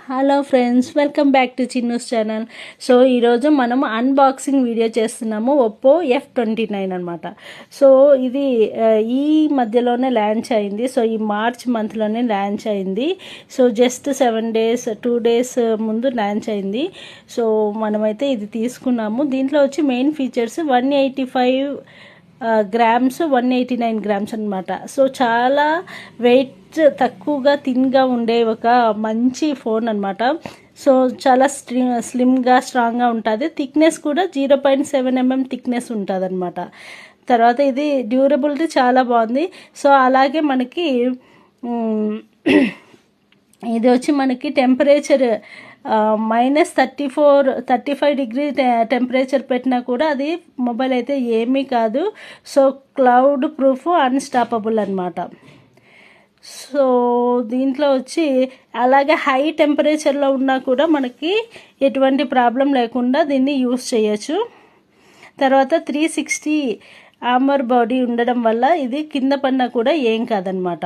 Hello friends, welcome back to Chinnu's channel. So ఈరోజు మనం unboxing video చేస్తున్నాము. ఒప్పో F29 అనమాట. సో ఇది ఈ మధ్యలోనే లాంచ్ అయింది. సో ఈ మార్చ్ మంత్లోనే లాంచ్ అయింది. సో జస్ట్ 2 డేస్ ముందు లాంచ్ అయింది. సో మనమైతే ఇది తీసుకున్నాము. దీంట్లో వచ్చి మెయిన్ ఫీచర్స్ 185 గ్రామ్స్ 189 గ్రామ్స్ అనమాట. సో చాలా వెయిట్ తక్కువగా థిన్గా ఉండే ఒక మంచి ఫోన్ అనమాట. సో చాలా స్లిమ్గా స్ట్రాంగ్గా ఉంటుంది. థిక్నెస్ కూడా 0.7 mm థిక్నెస్ ఉంటుంది అనమాట. తర్వాత ఇది డ్యూరబిలిటీ చాలా బాగుంది. సో అలాగే మనకి ఇది వచ్చి మనకి టెంపరేచర్ -34-35 డిగ్రీ టెంపరేచర్ పెట్టినా కూడా అది మొబైల్ అయితే ఏమీ కాదు. సో క్లౌడ్ ప్రూఫ్, అన్స్టాపబుల్ అనమాట. సో దీంట్లో వచ్చి అలాగే హై టెంపరేచర్లో ఉన్నా కూడా మనకి ఎటువంటి ప్రాబ్లం లేకుండా దీన్ని యూస్ చేయొచ్చు. తర్వాత 360 ఆర్మర్ బాడీ ఉండడం వల్ల ఇది కింద పడినా కూడా ఏం కాదనమాట.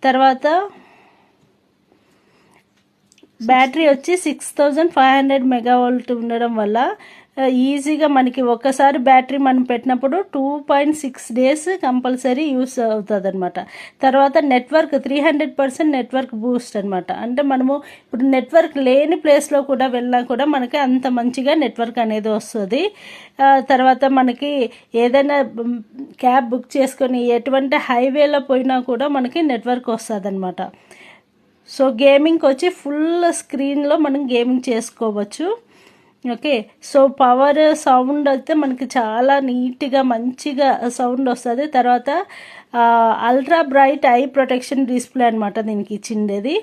తర్వాత బ్యాటరీ వచ్చి 6500 మెగావోల్ట్ ఉండడం వల్ల ఈజీగా మనకి ఒక్కసారి బ్యాటరీ మనం పెట్టినప్పుడు 2.6 డేస్ కంపల్సరీ యూస్ అవుతుంది అనమాట. తర్వాత నెట్వర్క్ 300% నెట్వర్క్ బూస్ట్ అనమాట. అంటే మనము ఇప్పుడు నెట్వర్క్ లేని ప్లేస్లో కూడా వెళ్ళినా కూడా మనకి అంత మంచిగా నెట్వర్క్ అనేది వస్తుంది. తర్వాత మనకి ఏదైనా క్యాబ్ బుక్ చేసుకొని ఎటువంటి హైవేలో పోయినా కూడా మనకి నెట్వర్క్ వస్తుంది అనమాట. సో గేమింగ్కి వచ్చి ఫుల్ స్క్రీన్లో మనం గేమింగ్ చేసుకోవచ్చు. ఓకే. సో పవర్ సౌండ్ అయితే మనకి చాలా నీట్గా మంచిగా సౌండ్ వస్తుంది. తర్వాత ultra bright eye protection display అనమాట దీనికి ఇచ్చిండేది.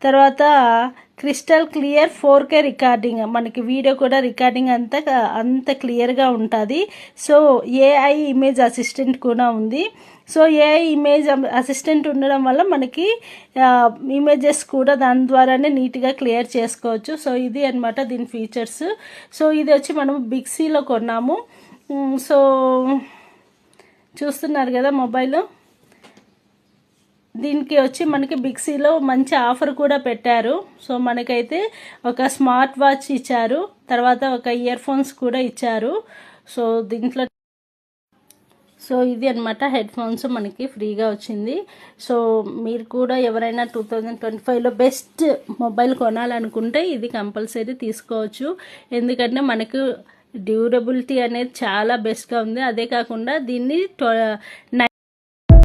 తర్వాత క్రిస్టల్ క్లియర్ 4K రికార్డింగ్, మనకి వీడియో కూడా రికార్డింగ్ అంత క్లియర్గా ఉంటుంది. సో ఏఐ ఇమేజ్ అసిస్టెంట్ కూడా ఉంది. సో ఏఐ ఇమేజ్ అసిస్టెంట్ ఉండడం వల్ల మనకి ఇమేజెస్ కూడా దాని ద్వారానే నీట్గా క్లియర్ చేసుకోవచ్చు. సో ఇది అనమాట దీని ఫీచర్స్. సో ఇది వచ్చి మనం బిగ్సీలో కొన్నాము. సో చూస్తున్నారు కదా మొబైల్. దీనికి వచ్చి మనకి బిగ్సీలో మంచి ఆఫర్ కూడా పెట్టారు. సో మనకైతే ఒక స్మార్ట్ వాచ్ ఇచ్చారు, తర్వాత ఒక ఇయర్ ఫోన్స్ కూడా ఇచ్చారు. సో దీంట్లో సో ఇది అనమాట హెడ్ ఫోన్స్ మనకి ఫ్రీగా వచ్చింది. సో మీరు కూడా ఎవరైనా 2025లో బెస్ట్ మొబైల్ కొనాలనుకుంటే ఇది కంపల్సరీ తీసుకోవచ్చు. ఎందుకంటే మనకు డ్యూరబిలిటీ అనేది చాలా బెస్ట్గా ఉంది. అదే కాకుండా దీన్ని